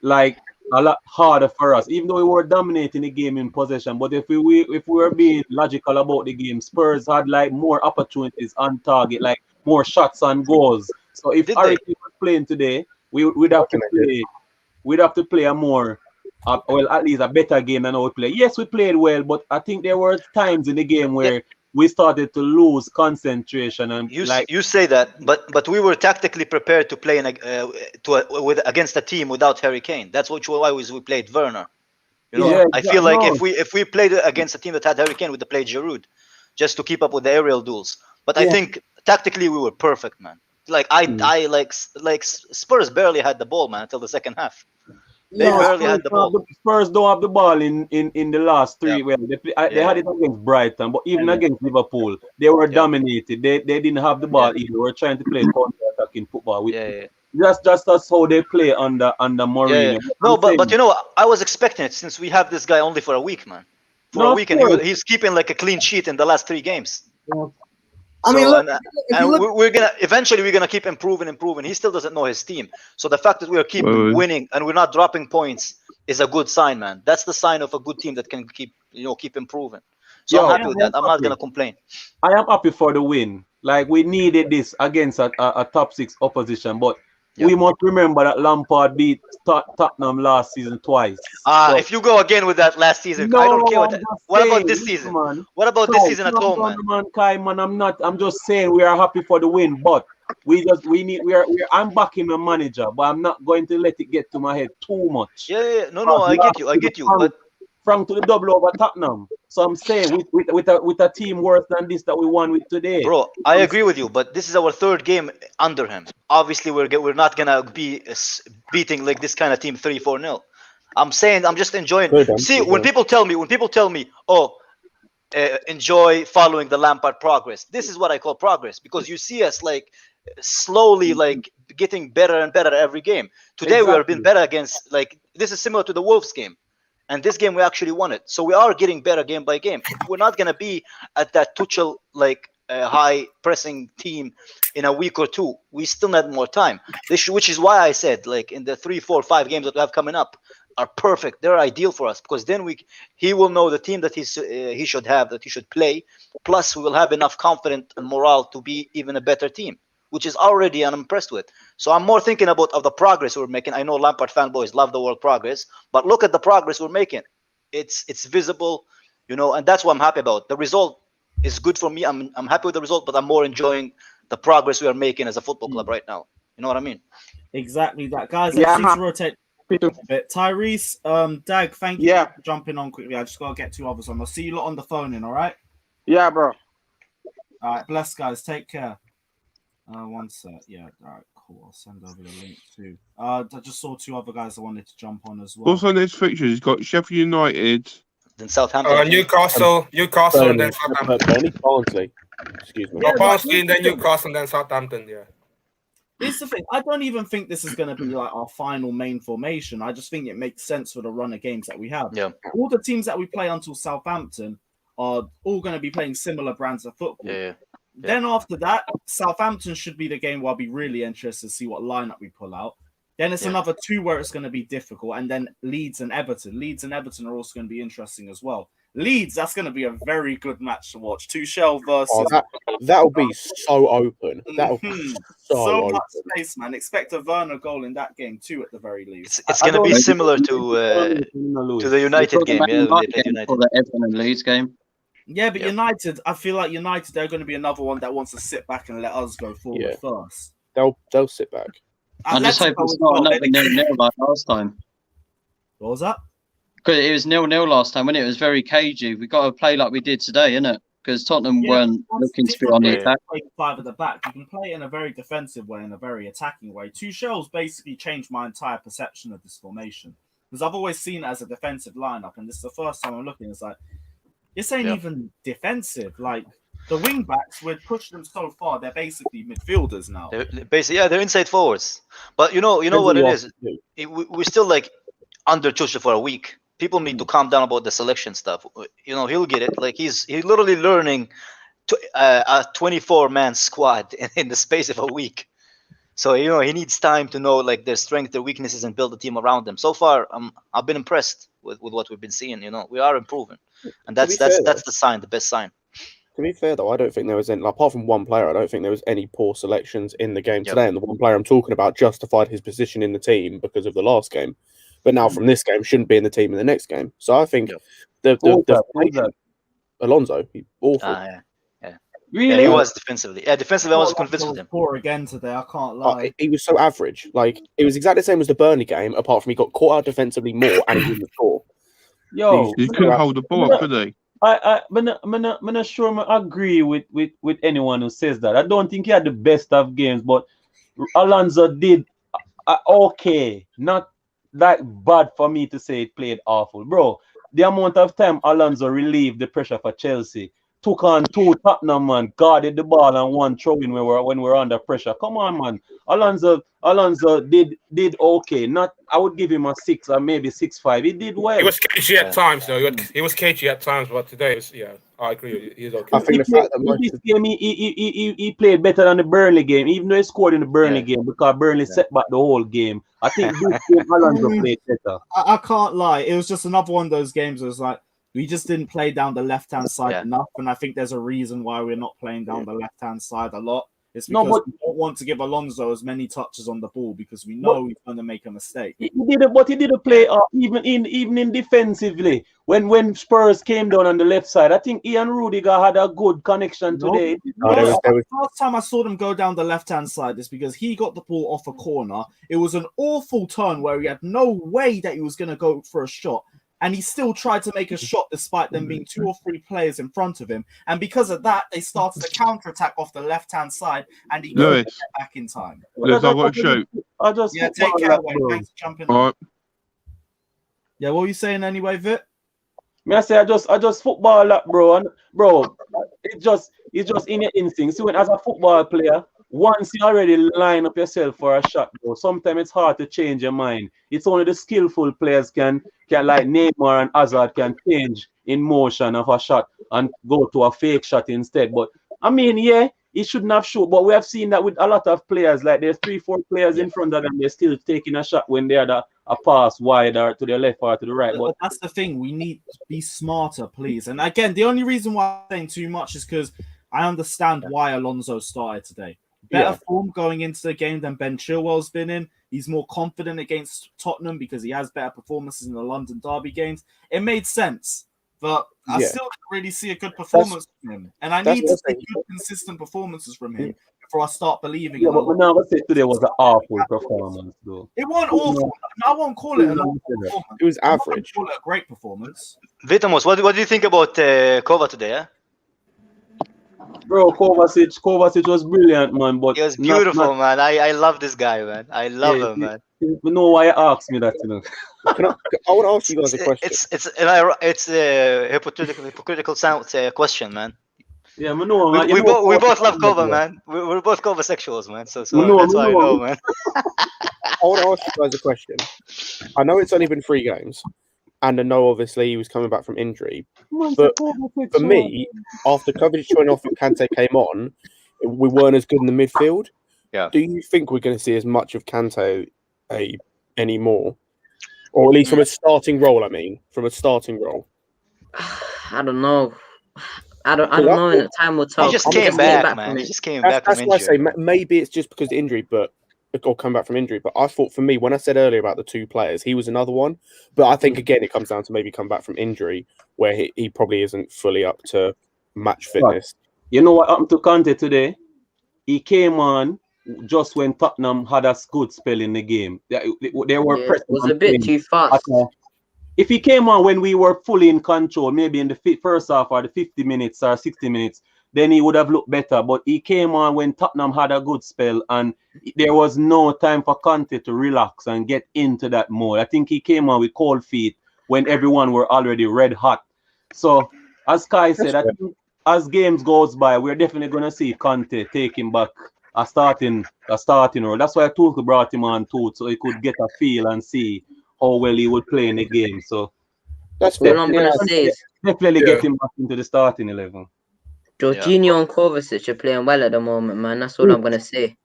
like a lot harder for us, even though we were dominating the game in possession. But if we were being logical about the game, Spurs had like more opportunities on target, like more shots on goals. So if Harry Kane was playing today, we'd have to play a more, well, at least a better game than how we play. Yes, we played well, but I think there were times in the game where we started to lose concentration. And you say that, but we were tactically prepared to play against a team without Harry Kane. That's why we played Werner. I feel like if we played against a team that had Harry Kane, we'd have played Giroud, just to keep up with the aerial duels. But I think tactically we were perfect, man. Like I like Spurs barely had the ball, man, until the second half. They barely had the ball. Spurs don't have the ball in the last 3. Well, they had it against Brighton, but even against Liverpool, they were dominated. They didn't have the ball either. They were trying to play counter-attacking football. Just as how they play under Mourinho. No, but you know, I was expecting it since we have this guy only for a week, man. For a week, and he's keeping like a clean sheet in the last 3 games. Yeah. I mean, we're gonna keep improving. He still doesn't know his team. So the fact that we are keep winning and we're not dropping points is a good sign, man. That's the sign of a good team that can keep improving. So Yo, I'm happy with that. I'm not gonna complain. I am happy for the win. Like we needed this against a top 6 opposition, but we must remember that Lampard beat Tottenham last season twice. So, If you go again with that last season, no, I don't care what I'm that. just What about saying, this listen, season? man. What about this season at Calm home, down, man? Kai, man. I'm just saying we are happy for the win, but I'm backing the manager, but I'm not going to let it get to my head too much. Yeah. No, I get you. But Frank to the double over Tottenham. So I'm saying with a team worse than this that we won with today. bro, I agree with you. But this is our 3rd game under him. Obviously, we're not gonna be beating like this kind of team 3-4-0. I'm saying I'm just enjoying. See, when people tell me, oh, enjoy following the Lampard progress. This is what I call progress, because you see us like slowly like getting better and better every game. Today we have been better against, like, this is similar to the Wolves game. And this game we actually won it. So we are getting better game by game. We're not gonna be at that Tuchel like high pressing team in a week or 2. We still need more time. Which is why I said, like, in the 3, 4, 5 games that we have coming up are perfect. They're ideal for us, because then he will know the team that he should have, that he should play. Plus, we will have enough confidence and morale to be even a better team, which is already I'm impressed with. So I'm more thinking about of the progress we're making. I know Lampard fanboys love the word progress, but look at the progress we're making. It's visible, and that's what I'm happy about. The result is good for me. I'm happy with the result, but I'm more enjoying the progress we are making as a football club right now. You know what I mean? Exactly that, guys. Let's need to rotate a bit. Tyrese, Dag, thank you for jumping on quickly. I just gotta get 2 others on. I'll see you lot on the phone in, all right? Yeah, bro. All right, bless, guys. Take care. One sec. Yeah, all right, cool. I'll send over the link too. I just saw 2 other guys I wanted to jump on as well. Also, next fixtures, he's got Sheffield United, then Southampton, Newcastle, and then Southampton. Barnsley. Excuse me. Barnsley, and then Newcastle, and then Southampton. Yeah. Here's the thing. I don't even think this is going to be like our final main formation. I just think it makes sense for the run of games that we have. Yeah. All the teams that we play until Southampton are all going to be playing similar brands of football. Yeah. Then after that, Southampton should be the game where I'll be really interested to see what lineup we pull out. Then it's another 2 where it's going to be difficult. And then Leeds and Everton. Leeds and Everton are also going to be interesting as well. Leeds, that's going to be a very good match to watch. Tuchel versus... that'll be so open. That'll be so much open. space, man. Expect a Werner goal in that game too, at the very least. It's going to be similar to the United game. Yeah, they played United. For the Everton and Leeds game. Yeah, but United, I feel like United, they're going to be another one that wants to sit back and let us go forward first. They'll sit back. I just hope it's not another 0-0 like last time. What was that? Because it was 0-0 last time, when it was very cagey. We got to play like we did today, innit? Because Tottenham weren't looking to be on the attack. 5 at the back. You can play in a very defensive way and a very attacking way. Tuchel's basically changed my entire perception of this formation, because I've always seen it as a defensive lineup, and this is the first time I'm looking. It's like, this ain't even defensive. Like, the wing backs, we've pushed them so far, they're basically midfielders now. They're inside forwards. But you know what it is? We're still like under Tuchel for a week. People need to calm down about the selection stuff. He'll get it. Like, he's literally learning a 24-man squad in the space of a week. So he needs time to know like their strengths, their weaknesses, and build a team around them. So far, I've been impressed with what we've been seeing. We are improving, and that's the sign, the best sign. To be fair, though, I don't think there was any, apart from one player, I don't think there was any poor selections in the game today. And the one player I'm talking about justified his position in the team because of the last game. But now from this game, shouldn't be in the team in the next game. So I think Alonso, awful. Really? Yeah, he was defensively. Yeah, defensively, I was convinced with him. Poor again today, I can't lie. He was so average. Like, it was exactly the same as the Burnley game, apart from he got caught out defensively more and he didn't score. Yo, he couldn't hold the ball, could he? I'm not sure I agree with anyone who says that. I don't think he had the best of games, but Alonso did okay. Not that bad for me to say it played awful. Bro, the amount of time Alonso relieved the pressure for Chelsea, took on 2 Tottenham, man, guarded the ball and 1 throw-in when we're under pressure. Come on, man. Alonso did okay. Not, I would give him a 6 or maybe 6.5. He did well. He was cagey at times, though. He was cagey at times, but today, I agree. He's okay. I think this game, he played better than the Burnley game, even though he scored in the Burnley game, because Burnley set back the whole game. I think this game Alonso played better. I can't lie. It was just another one of those games where it was like, We just didn't play down the left-hand side Yeah. enough, and I think there's a reason why we're not playing down the left-hand side a lot. It's No, because but- we don't want to give Alonso as many touches on the ball because we know he's going to make a mistake. He didn't play even in defensively. When Spurs came down on the left side, I think Ian Rudiger had a good connection today. The last time I saw them go down the left-hand side is because he got the ball off a corner. It was an awful turn where he had no way that he was going to go for a shot. And he still tried to make a shot despite them being 2 or 3 players in front of him. And because of that, they started a counter-attack off the left-hand side, and he couldn't get back in time. Lewis, I've got to shoot. Take care, Wayne. Thanks for jumping on. All right. Yeah, what were you saying anyway, Vit? Me I say I just football that, bro. And bro, it's just in your instinct. See, when as a football player, once you already line up yourself for a shot, bro, sometimes it's hard to change your mind. It's only the skillful players can like Neymar and Hazard can change in motion of a shot and go to a fake shot instead. But I mean, yeah, he shouldn't have shoot. But we have seen that with a lot of players. Like there's 3-4 players in front of them, they're still taking a shot when they're a pass wide or to the left or to the right. But that's the thing. We need to be smarter, please. And again, the only reason why I'm saying too much is because I understand why Alonso started today. Better form going into the game than Ben Chilwell's been in. He's more confident against Tottenham because he has better performances in the London derby games. It made sense, but I still didn't really see a good performance from him. And I need to see good, consistent performances from him before I start believing. Yeah, but now I say today was an awful performance, though. It wasn't awful. I won't call it an awful performance. It was average. I won't call it a great performance. Vitamos, what do you think about Kova today? Eh? Bro, Kovacic was brilliant, man. But he was beautiful, man. I love this guy, man. I love him, man. You know why you asked me that, you know? I want to ask you guys a question. It's a hypocritical question, man. Yeah, I know, man. We both love Kova, man. We're both Kova sexuals, man. So that's why I know, man. I want to ask you guys a question. I know it's only been 3 games, and I know obviously he was coming back from injury. But for me, after Kovacic joined off and Kante came on, we weren't as good in the midfield. Yeah. Do you think we're going to see as much of Kante anymore? Or at least from a starting role, from a starting role? I don't know. I don't know. In the time will tell. He just came back, man. He just came back from injury. That's why I say maybe it's just because of injury, or come back from injury. But I thought for me, when I said earlier about the 2 players, he was another one. But I think, again, it comes down to maybe come back from injury where he probably isn't fully up to match fitness. You know what happened to Kante today? He came on just when Tottenham had a good spell in the game. They were it was a bit too fast. If he came on when we were fully in control, maybe in the first half or the 50 minutes or 60 minutes, then he would have looked better. But he came on when Tottenham had a good spell and there was no time for Kante to relax and get into that mode. I think he came on with cold feet when everyone were already red hot. So, as Kai said, I think as games goes by, we're definitely going to see Kante taking back a starting role. That's why Tuchel brought him on too, so he could get a feel and see how well he would play in the game. So, that's what I'm going to say. Definitely get him back into the starting 11. Jorginho and Kovacic are playing well at the moment, man. That's what I'm going to say.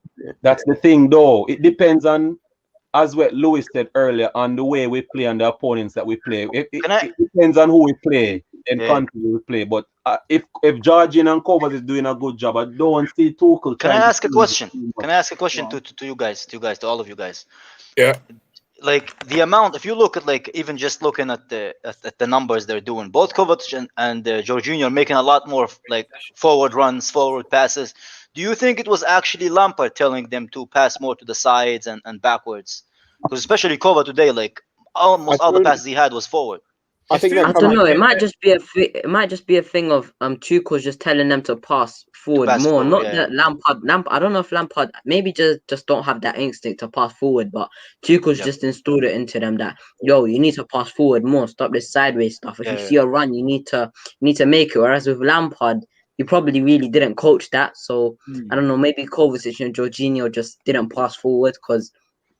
That's the thing, though. It depends on, as what Lewis said earlier, on the way we play and the opponents that we play. It depends on who we play and country we play. But if Jorginho and Kovacic is doing a good job, I don't see Tuchel. Can I ask a question? Can I ask a question to you guys, to all of you guys? Yeah. Like the amount, if you look at even just looking at the numbers they're doing, both Kovacic and Jorginho are making a lot more forward runs, forward passes. Do you think it was actually Lampard telling them to pass more to the sides and backwards? Because especially Kova today, almost all the passes he had was forward. I think I don't know. It might just be a thing of Tuchel's just telling them to pass forward more. Not that Lampard. I don't know if Lampard maybe just don't have that instinct to pass forward, but Tuchel's just installed it into them that you need to pass forward more. Stop this sideways stuff. If you see a run, you need to make it. Whereas with Lampard, he probably really didn't coach that. So I don't know. Maybe Kovacic and Jorginho just didn't pass forward because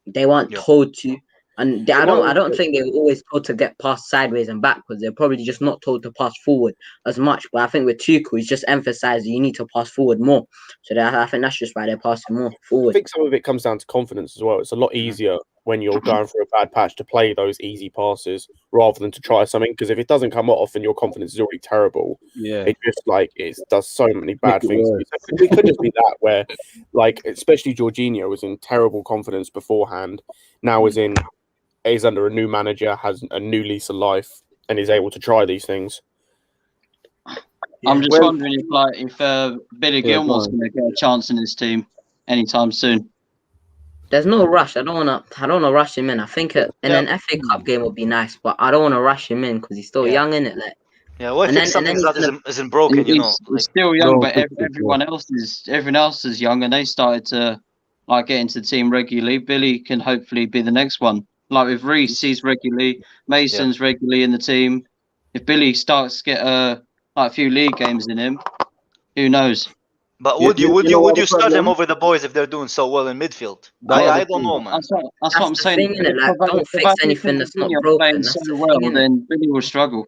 they weren't told to. And I don't think they were always told to get past sideways and back because they're probably just not told to pass forward as much. But I think with Tuchel, he's just emphasized you need to pass forward more. So I think that's just why they're passing more forward. I think some of it comes down to confidence as well. It's a lot easier when you're going through a bad patch to play those easy passes rather than to try something. Because if it doesn't come off and your confidence is already terrible, it just it does so many bad things. It could just be that where, especially Jorginho was in terrible confidence beforehand. Now is under a new manager, has a new lease of life, and is able to try these things. I'm just wondering if Billy Gilmore's going to get a chance in this team anytime soon. There's no rush. I don't wanna rush him in. I think in an FA Cup game would be nice, but I don't wanna rush him in because he's still young, innit? Well, I think something's isn't broken, you know. He's still young, but everyone else is young, and they started to get into the team regularly. Billy can hopefully be the next one. Like with Reece, he's regularly. Mason's regularly in the team. If Billy starts to get a few league games in him, who knows? But would you start them over the boys if they're doing so well in midfield? I don't know, man. That's what I'm saying. Don't fix anything that's not broken. So well, then Billy will struggle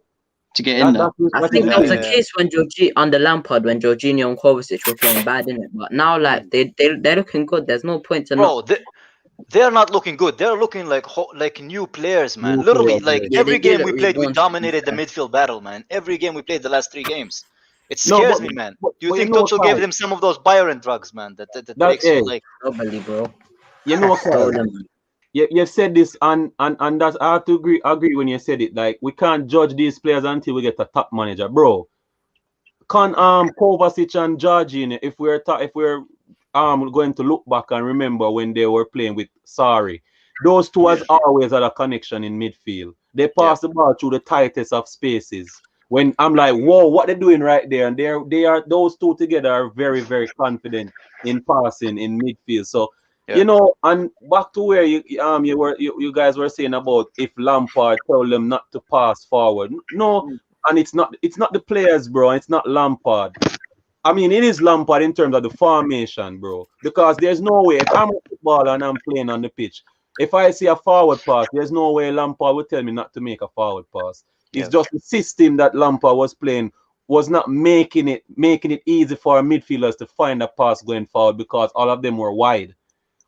to get in there. I think that was the case when under Lampard, when Jorginho and Kovacic were playing bad, innit? But now, they're looking good. There's no point to they're not looking good. They're looking like new players, man. Literally, every game we played, we dominated the midfield battle, man. Every game we played the last 3 games. It scares me, man. Do you think Tuchel gave them some of those Byron drugs, man? That makes you nobody, bro. You know what? You've said this, and that's I have to agree when you said it. Like, we can't judge these players until we get a top manager, bro. Kovacic and Jorginho, if we're going to look back and remember when they were playing with Sarri, those two has always had a connection in midfield. They pass the ball through the tightest of spaces. When I'm like, whoa, what they're doing right there, and they are those two together are very, very confident in passing in midfield. So you know, and back to where you guys were saying about if Lampard told them not to pass forward. No, and it's not the players, bro. It's not Lampard. I mean, it is Lampard in terms of the formation, bro. Because there's no way if I'm a footballer and I'm playing on the pitch, if I see a forward pass, there's no way Lampard would tell me not to make a forward pass. It's just the system that Lampard was playing was not making it easy for our midfielders to find a pass going forward because all of them were wide.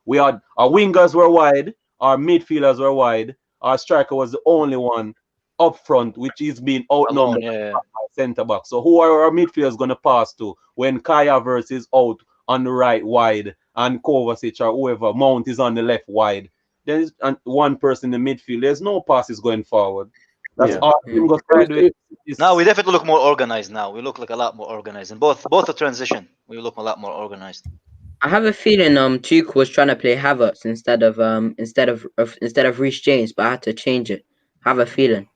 Our wingers were wide, our midfielders were wide, our striker was the only one up front, which is being outnumbered by centre back. So who are our midfielders going to pass to when Kai Havertz is out on the right wide and Kovacic or whoever Mount is on the left wide? There's one person in the midfield. There's no passes going forward. That's all team got to do. Now we definitely look more organized. Now we look like a lot more organized, and both the transition we look a lot more organized. I have a feeling Tuchel was trying to play Havertz instead of Reece James, but I had to change it. I have a feeling.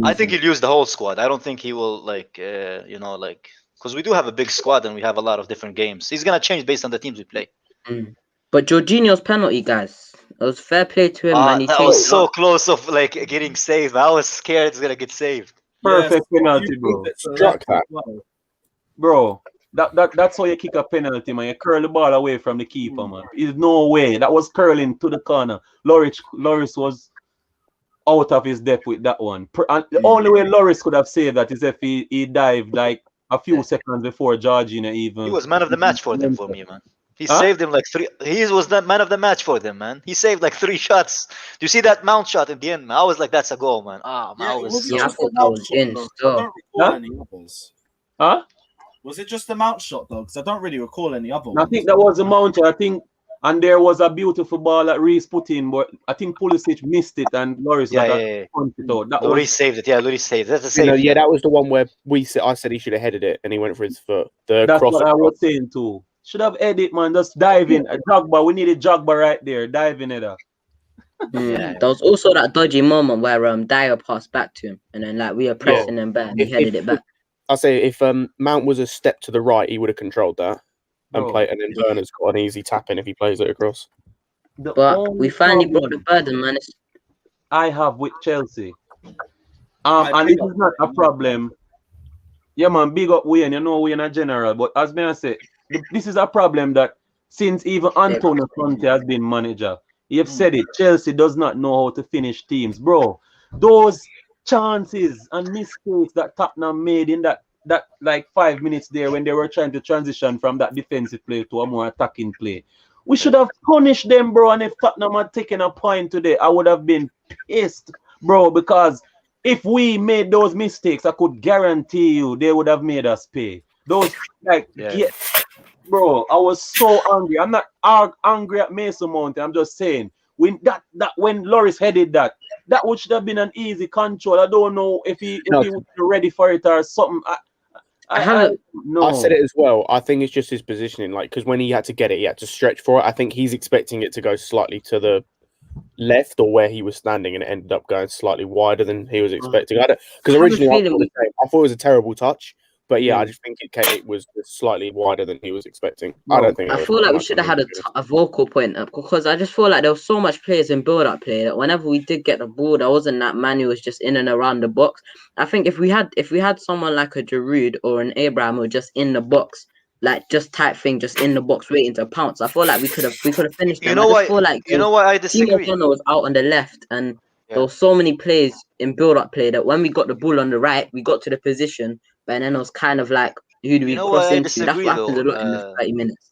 I think he'll use the whole squad. I don't think he will because we do have a big squad and we have a lot of different games. He's gonna change based on the teams we play. But Jorginho's penalty, guys, it was fair play to him, man. That was so close of getting saved. I was scared it's gonna get saved. Perfect penalty, bro. Struck that. Bro, that's how you kick a penalty, man. You curl the ball away from the keeper, man. There's no way. That was curling to the corner. Lloris was out of his depth with that one. And the only way Lloris could have saved that is if he dived like a few seconds before Jorginho even. He was man of the match for them, for me, man. He saved him like 3. He was the man of the match for them, man. He saved like 3 shots. Do you see that Mount shot at the end, man? I was like, that's a goal, man. I thought that was in still. Was it just the Mount shot, though? Because I don't really recall any other ones. I think that was the Mount shot. I think, and there was a beautiful ball that Reece put in, but I think Pulisic missed it, and Lloris punched it out. Lloris saved it. Yeah, Lloris saved it. That's a save. That was the one where I said he should have headed it, and he went for his foot. That's what I was saying too. Should have headed, man. Just dive in. Jogba. We needed Jogba right there. Dive in it. There was also that dodgy moment where Dyer passed back to him, and then we were pressing him back, and he headed it back. I say if Mount was a step to the right, he would have controlled that and then Werner's got an easy tap in if he plays it across. But we finally brought the burden, man. I have with Chelsea, and it is not a problem. Yeah, man. Big up Wayne. You know Wayne in general, but as I say, this is a problem that since even Antonio Kante has been manager, you've said it. Chelsea does not know how to finish teams, bro. Those chances and mistakes that Tottenham made in that like 5 minutes there when they were trying to transition from that defensive play to a more attacking play. We should have punished them, bro. And if Tottenham had taken a point today, I would have been pissed, bro. Because if we made those mistakes, I could guarantee you they would have made us pay. Those bro, I was so angry. I'm not angry at Mason Mount. I'm just saying when when Loris headed that should have been an easy control. I don't know if he was ready for it or something. I said it as well. I think it's just his positioning, like, because when he had to get it, he had to stretch for it. I think he's expecting it to go slightly to the left or where he was standing, and it ended up going slightly wider than he was expecting. Because originally I thought it was a terrible touch, but I just think it was slightly wider than he was expecting. I feel like we should have had a vocal point up, because I just feel like there was so much players in build-up play that whenever we did get the ball, there wasn't that man who was just in and around the box. I think if we had someone like a Giroud or an Abraham who were just in the box, like just type thing, just in the box waiting to pounce, I feel like we could have finished them. You know what I disagree. Timo was out on the left, and there were so many plays in build-up play that when we got the ball on the right, we got to the position, but then it was kind of like, who do we cross into? That's what happens a lot in the 30 minutes.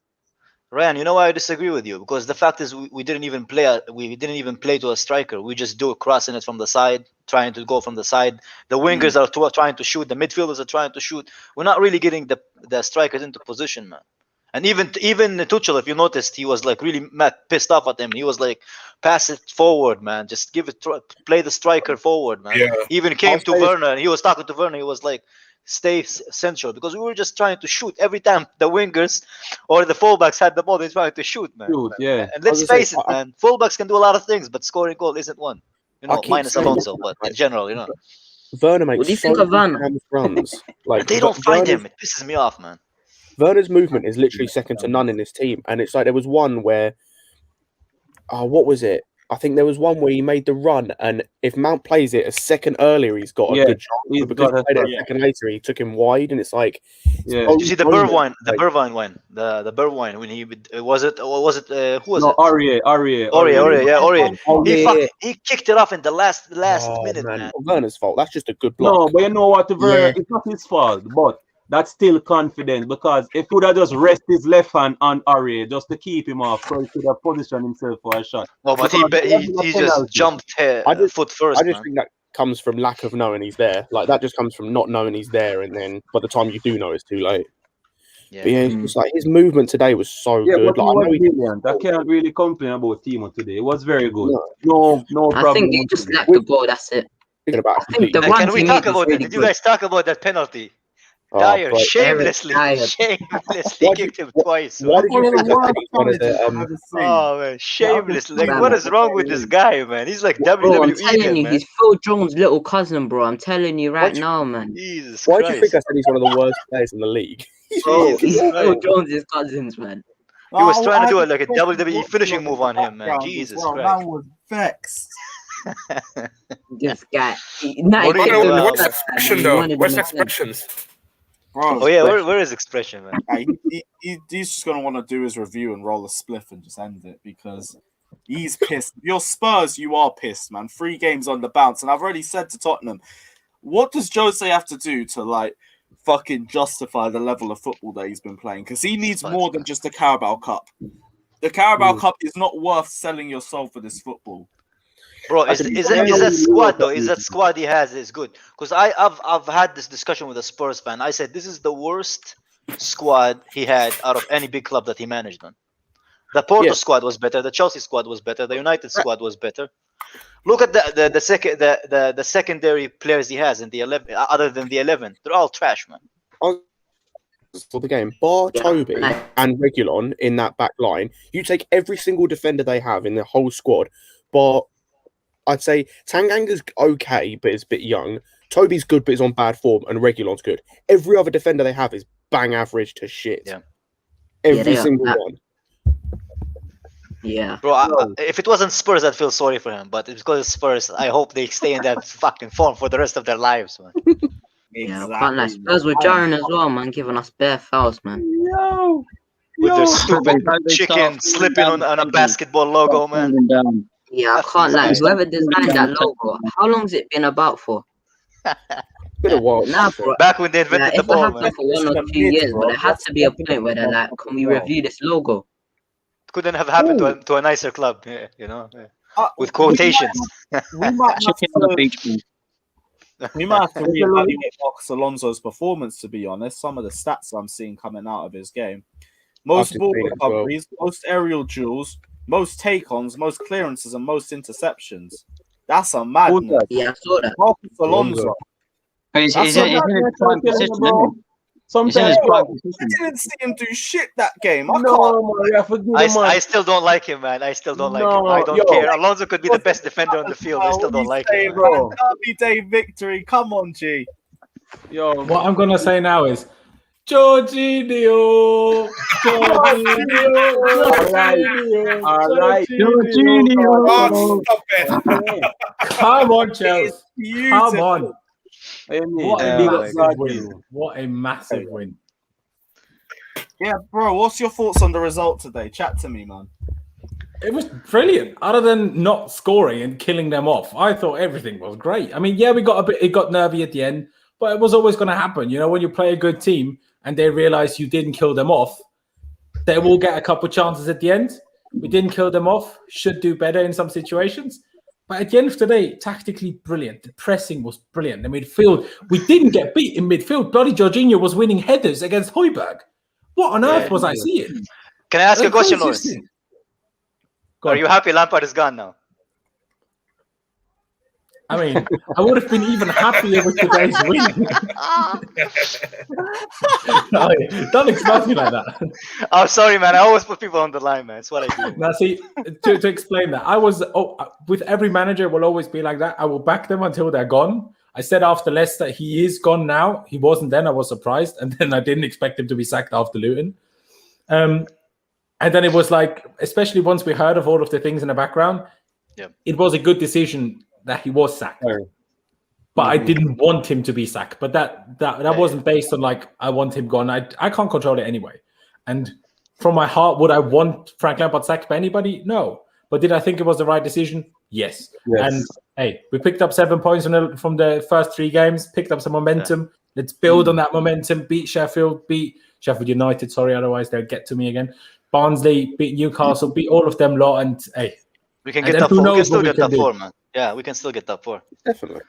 Ryan, you know why I disagree with you? Because the fact is, we didn't even play. We didn't even play to a striker. We just do a crossing it from the side, trying to go from the side. The wingers are trying to shoot. The midfielders are trying to shoot. We're not really getting the strikers into position, man. And even Tuchel, if you noticed, he was like really pissed off at him. He was like, pass it forward, man. Just play the striker forward, man. Yeah. He even came to Werner, and he was talking to Werner. He was like, stay central, because we were just trying to shoot every time the wingers or the fullbacks had the ball. They're trying to shoot, man. And let's face it, man. Fullbacks can do a lot of things, but scoring goal isn't one. Minus Alonso, but in general, Werner makes what do you think of Werner? Runs. Like, they don't find him. It pisses me off, man. Werner's movement is literally second to none in this team, and it's like there was one where, what was it? I think there was one where he made the run, and if Mount plays it a second earlier, he's got a good chance. Because he played it a second later, he took him wide, and it's like, you see the Bergwijn one, the Bergwijn when he was it who was it? Aurier. He kicked it off in the last minute, man. Werner's fault. That's just a good block. No, but you know what? It's not his fault, but that's still confidence, because if he would have just rest his left hand on Aurier just to keep him off, so he could have positioned himself for a shot. No, but he just jumped foot first. I just think that comes from lack of knowing he's there. Like, that just comes from not knowing he's there, and then by the time you do know, it's too late. Yeah, but it's like his movement today was so good. Like, I can't really complain about Timo today. It was very good. No problem. I think he just lacked the ball. That's it. Can we talk about it? Did you guys talk about that penalty? Dyer shamelessly kicked him twice. Why did you think that? Oh man, shamelessly! Like, what is wrong with this guy, man? He's like WWE. I'm telling you, he's Phil Jones' little cousin, bro. I'm telling you right now, man. Jesus Why do you think I said he's one of the worst players in the league? He's Phil Jones' cousins, man. He was trying to do like a WWE finishing move on him, man. Jesus Christ! That was vexed. This guy. What's expression though? What's expressions? Bro, where is expression, man? He's just gonna want to do his review and roll a spliff and just end it, because he's pissed. Your Spurs, you are pissed, man. 3 games on the bounce, and I've already said to Tottenham, what does Jose have to do to like fucking justify the level of football that he's been playing? Because he needs more than just the Carabao Cup. The Carabao Cup is not worth selling your soul for this football. Bro, is that squad though? Is that squad he has is good? Because I've had this discussion with a Spurs fan. I said this is the worst squad he had out of any big club that he managed on. The Porto squad was better. The Chelsea squad was better. The United squad was better. Look at the secondary players he has in the 11. Other than the 11, they're all trash, man. For the game, bar Toby and Reguilon in that back line, you take every single defender they have in the whole squad, but I'd say Tanganga's okay, but it's a bit young. Toby's good, but he's on bad form, and Reguilon's good. Every other defender they have is bang average to shit. Yeah. Every single one. Yeah. Bro, if it wasn't Spurs, I'd feel sorry for him. But it's because it's Spurs. I hope they stay in that fucking form for the rest of their lives, man. Yeah, can't lie. Spurs were jarring as well, man, giving us bare fouls, man. With their stupid chicken slipping on a basketball logo, man. Yeah, I can't lie. Whoever designed that logo, how long's it been about for? Been a while. Nah, bro. Back when they invented the ball, man. For 1 or 2 years, but there had to be a point where they're like, can we review this logo? couldn't have happened to a nicer club. Yeah, you know, with We quotations. might have Chicken on the to, beach, man. we might have to reevaluate Marcus Alonso's performance. To be honest, some of the stats I'm seeing coming out of his game: most just ball seen it as well. recoveries, most aerial duels, most take-ons, most clearances, and most interceptions. That's a madness. Yeah, I saw that. Marcus Alonso. He's That's in a his madness, prime position, isn't he? He's in Sometimes his prime I position. didn't see him do shit that game. I can't. no, man, you have to give him, man. I still don't like him, man. I still don't like him. I No, don't yo. care. Alonso could be the best defender on the field. I still What don't you like say, him, man. bro? Derby day victory. Come on, G. Yo, What I'm gonna say now is Jorginho. all right. Oh, stop it. Come on, Chelsea. Beautiful. Come on. What a Oh my massive God. win. What a massive win. Yeah, bro. What's your thoughts on the result today? Chat to me, man. It was brilliant. Other than not scoring and killing them off, I thought everything was great. I mean, yeah, it got nervy at the end, but it was always going to happen. You know, when you play a good team and they realize you didn't kill them off, they will get a couple chances at the end. We didn't kill them off. Should do better in some situations. But at the end of the day, tactically brilliant. The pressing was brilliant. The midfield, we didn't get beat in midfield. Bloody Jorginho was winning headers against Højbjerg. What on earth was I seeing? Can I ask you a question, Lawrence? Consistent. Are you happy Lampard is gone now? I mean, I would have been even happier with today's win. No, don't expect me like that. I'm sorry, man. I always put people on the line, man. It's what I do. Now, see, to explain that, I was with every manager, it will always be like that. I will back them until they're gone. I said after Leicester, he is gone now. He wasn't then. I was surprised. And then I didn't expect him to be sacked after Luton. And then it was like, especially once we heard of all of the things in the background, it was a good decision that he was sacked. But I didn't want him to be sacked. But that wasn't based on like, I want him gone. I can't control it anyway. And from my heart, would I want Frank Lampard sacked by anybody? No. But did I think it was the right decision? Yes. And hey, we picked up 7 points from the first 3 games, picked up some momentum. Let's build on that momentum, beat Sheffield United, sorry, otherwise they'll get to me again. Barnsley, beat Newcastle, beat all of them lot, and hey. We can get top 4. We can still get top 4, man. Yeah, we can still get top 4. Definitely.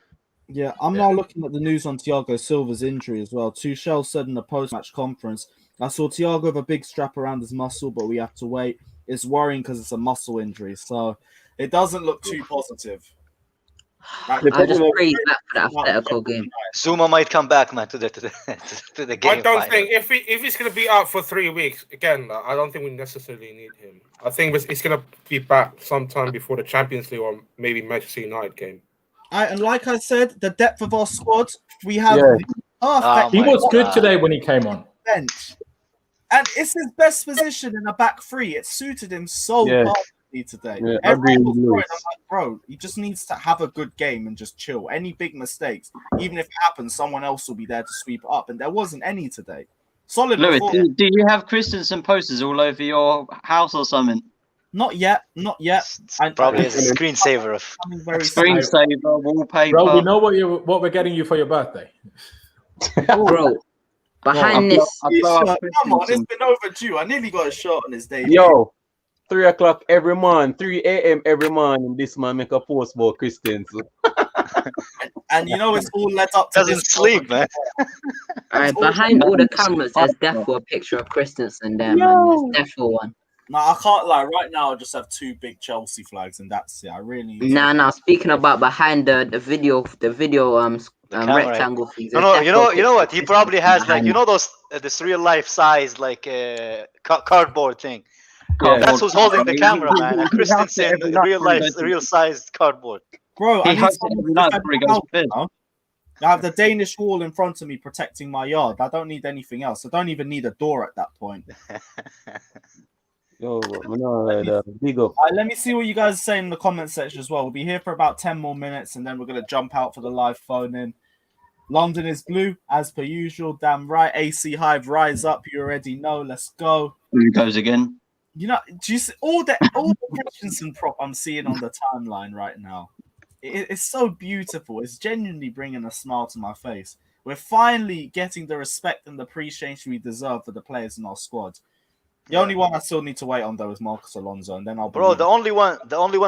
Yeah, I'm now looking at the news on Thiago Silva's injury as well. Tuchel said in the post-match conference, I saw Thiago with a big strap around his muscle, but we have to wait. It's worrying because it's a muscle injury, so it doesn't look too positive. I just pray back for that athletic game. Zuma might come back, man, to the game. I don't think if he's going to be out for 3 weeks again, I don't think we necessarily need him. I think he's going to be back sometime before the Champions League or maybe Manchester United game. And like I said, the depth of our squad, we have perfect. He was good today when he came on. Bench. And it's his best position in a back 3. It suited him so perfectly today. Yeah, Everyone was throwing, I'm like, bro, he just needs to have a good game and just chill. Any big mistakes, even if it happens, someone else will be there to sweep it up. And there wasn't any today. Solid. Lewis, do you have Christensen posters all over your house or something? Not yet. Probably as a screensaver of screensaver, wallpaper. Bro, we know what we're getting you for your birthday. Bro, behind this. Come on, it's been overdue. I nearly got a shot on his debut. Yo, 3 o'clock every morning, 3 a.m. every morning. This man make a post about Christensen. And you know it's all led up to doesn't sleep, man. Alright, behind all the cameras, there's definitely a picture of Christensen there, man. There's definitely one. No, I can't lie. Right now, I just have 2 big Chelsea flags, and that's it. I really. Nah. Speaking about behind the video rectangle things. No, you know what? He probably has like those this real life size like cardboard thing. That's who's holding the camera, man. And Christensen, real sized cardboard. Bro, he has I have the Danish wall in front of me protecting my yard. I don't need anything else. I don't even need a door at that point. Yo, big up. Let me see what you guys say in the comment section as well. We'll be here for about 10 more minutes, and then we're going to jump out for the live phone in. London is blue, as per usual. Damn right. AC Hive, rise up. You already know. Let's go. Here it goes again. You know, do you see all the Christensen prop I'm seeing on the timeline right now? It's so beautiful. It's genuinely bringing a smile to my face. We're finally getting the respect and the appreciation we deserve for the players in our squad. The only one I still need to wait on though is Marcus Alonso, and then I'll. Bro, the only one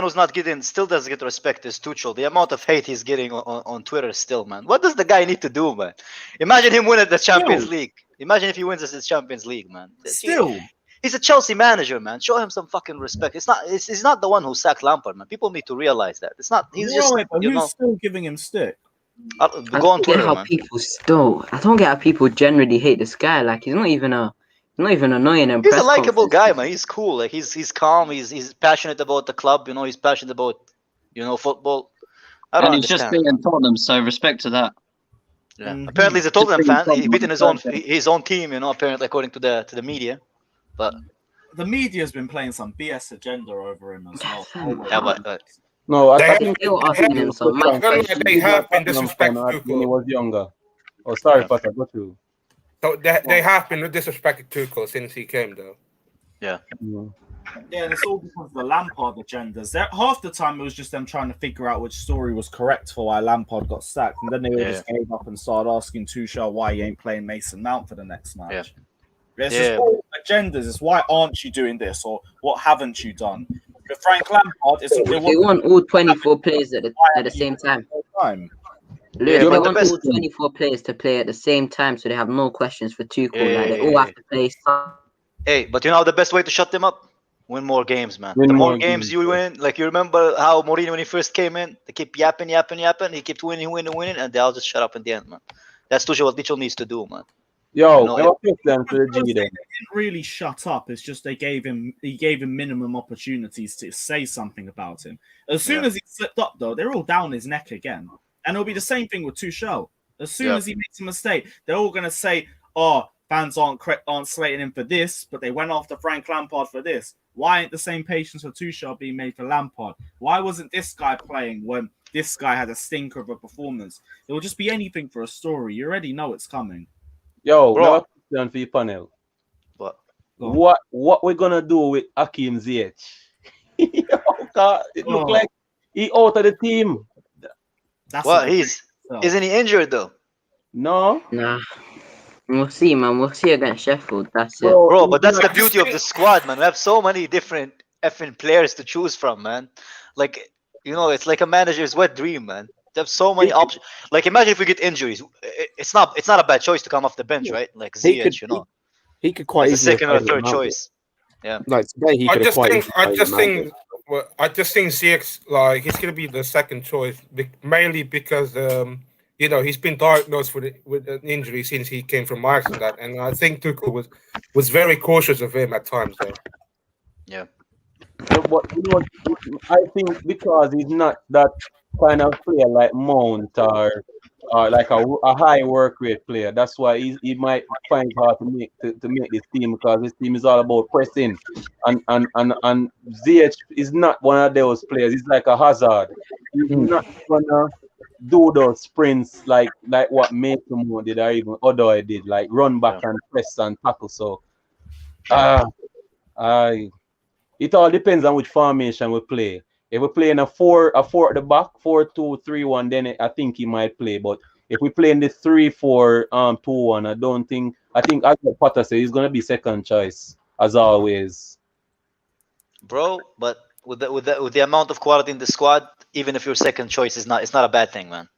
who's not getting, still doesn't get respect is Tuchel. The amount of hate he's getting on Twitter still, man. What does the guy need to do, man? Imagine him winning the Champions League. Imagine if he wins this Champions League, man. Still. He's a Chelsea manager, man. Show him some fucking respect. He's not the one who sacked Lampard, man. People need to realize that. It's not. He's just. Who's still giving him stick? Go on Twitter, man. I don't get how people generally hate this guy. Like he's not even annoying and He's a likable guy, man. He's cool. Like he's calm. He's passionate about the club. You know, he's passionate about football. And he's just being Tottenham, so respect to that. Yeah. Apparently, he's a Tottenham fan. He beaten his own team. You know, apparently, according to the media. But the media's been playing some BS agenda over him as well. Yeah, but no, I think they have been disrespectful when he was younger. Oh, sorry, Potter, go through. So they have been disrespecting Tuchel since he came, though. Yeah. Yeah, and it's all because of the Lampard agendas. Half the time it was just them trying to figure out which story was correct for why Lampard got sacked, and then they just gave up and started asking Tuchel why he ain't playing Mason Mount for the next match. Yeah. It's just all agendas. It's why aren't you doing this, or what haven't you done? But Frank Lampard, they want all 24 players at the same time. Lewis, they want all 24 players to play at the same time, so they have no questions for Tuchel. They all have to play. Hey, but you know the best way to shut them up? Win more games, man. The more games you win, like you remember how Mourinho when he first came in, they kept yapping. He kept winning, and they all just shut up in the end, man. That's what Tuchel needs to do, man. Yo, them to the G then. They didn't really shut up. It's just he gave him minimum opportunities to say something about him. As soon as he slipped up, though, they're all down his neck again. And it'll be the same thing with Tuchel. As soon as he makes a mistake, they're all going to say, "Oh, fans aren't slating him for this, but they went after Frank Lampard for this." Why ain't the same patience for Tuchel being made for Lampard? Why wasn't this guy playing when this guy had a stinker of a performance? It will just be anything for a story. You already know it's coming. Yo, bro, question for your panel. What we're gonna do with Hakim Ziyech? It look like he out of the team. Isn't he injured though? No. Nah. We'll see, man. We'll see against Sheffield. That's it. Bro, but that's the beauty of the squad, man. We have so many different effing players to choose from, man. Like, it's like a manager's wet dream, man. They have so many options. Like, imagine if we get injuries. It's not a bad choice to come off the bench, right? Like Ziyech, He could quite easily a second or third choice. Yeah. Like today, he could have quite. I just think Ziyech, like, he's gonna be the second choice, mainly because he's been diagnosed with an injury since he came from Ajax and that, and I think Tuchel was very cautious of him at times, though. Yeah. But I think because he's not that kind of player like Mount or like a high work rate player, that's why he might find it hard to make this team, because this team is all about pressing, and Ziyech is not one of those players. He's like a Hazard. He's not gonna do those sprints like what Mason Mount did, or even Odoi did, like run back and press and tackle. So it all depends on which formation we play. If we play in a 4 at the back, 4-2-3-1, then I think he might play. But if we play in the 3-4-2-1, I think as Potter said, he's gonna be second choice as always. Bro, but with the amount of quality in the squad, even if your second choice it's not a bad thing, man.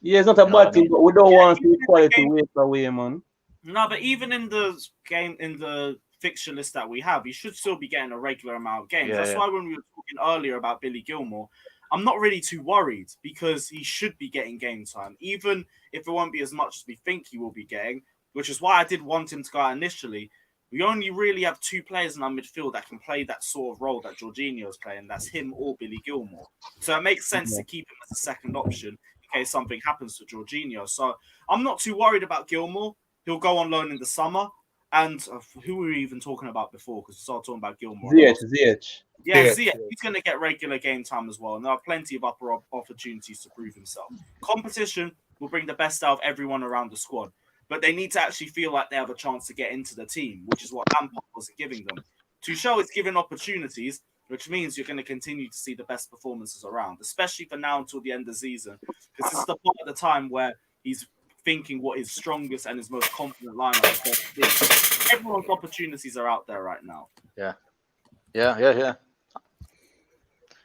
Yeah, it's not a bad thing, but we don't want to see quality waste away, man. No, but even in the game, in the fixture list that we have, he should still be getting a regular amount of games. That's why when we were talking earlier about Billy Gilmour, I'm not really too worried, because he should be getting game time, even if it won't be as much as we think he will be getting, which is why I did want him to go out initially. We only really have 2 players in our midfield that can play that sort of role that Jorginho is playing. That's him or Billy Gilmour. So it makes sense to keep him as a second option in case something happens to Jorginho. So I'm not too worried about Gilmour. He'll go on loan in the summer. And who were we even talking about before? Because we started talking about Gilmour. Ziyech. Yeah, Ziyech. He's going to get regular game time as well. And there are plenty of upper opportunities to prove himself. Competition will bring the best out of everyone around the squad. But they need to actually feel like they have a chance to get into the team, which is what Lampard wasn't giving them. Tuchel is giving opportunities, which means you're going to continue to see the best performances around, especially for now until the end of the season. Because this is the part of the time where he's thinking what his strongest and his most confident lineup is. Everyone's opportunities are out there right now.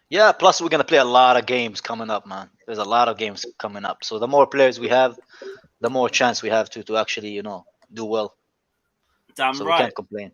Yeah, plus we're gonna play a lot of games coming up, man. There's a lot of games coming up. So the more players we have, the more chance we have to actually, do well. Damn So right. we can't complain.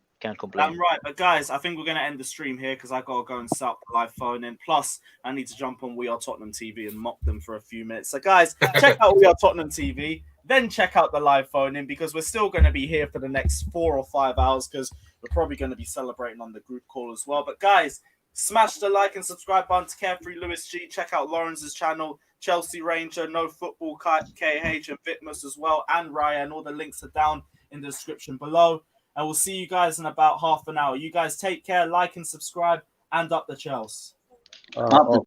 Damn right. But guys, I think we're going to end the stream here because I got to go and set up the live phone in. Plus, I need to jump on We Are Tottenham TV and mock them for a few minutes. So guys, check out We Are Tottenham TV. Then check out the live phone in because we're still going to be here for the next 4 or 5 hours because we're probably going to be celebrating on the group call as well. But guys, smash the like and subscribe button to Carefree Lewis G. Check out Lawrence's channel, Chelsea Ranger, No Football, KH, and Vitmus as well, and Ryan. All the links are down in the description below. And we'll see you guys in about half an hour. You guys take care, like and subscribe, and up the Chelsea. Up the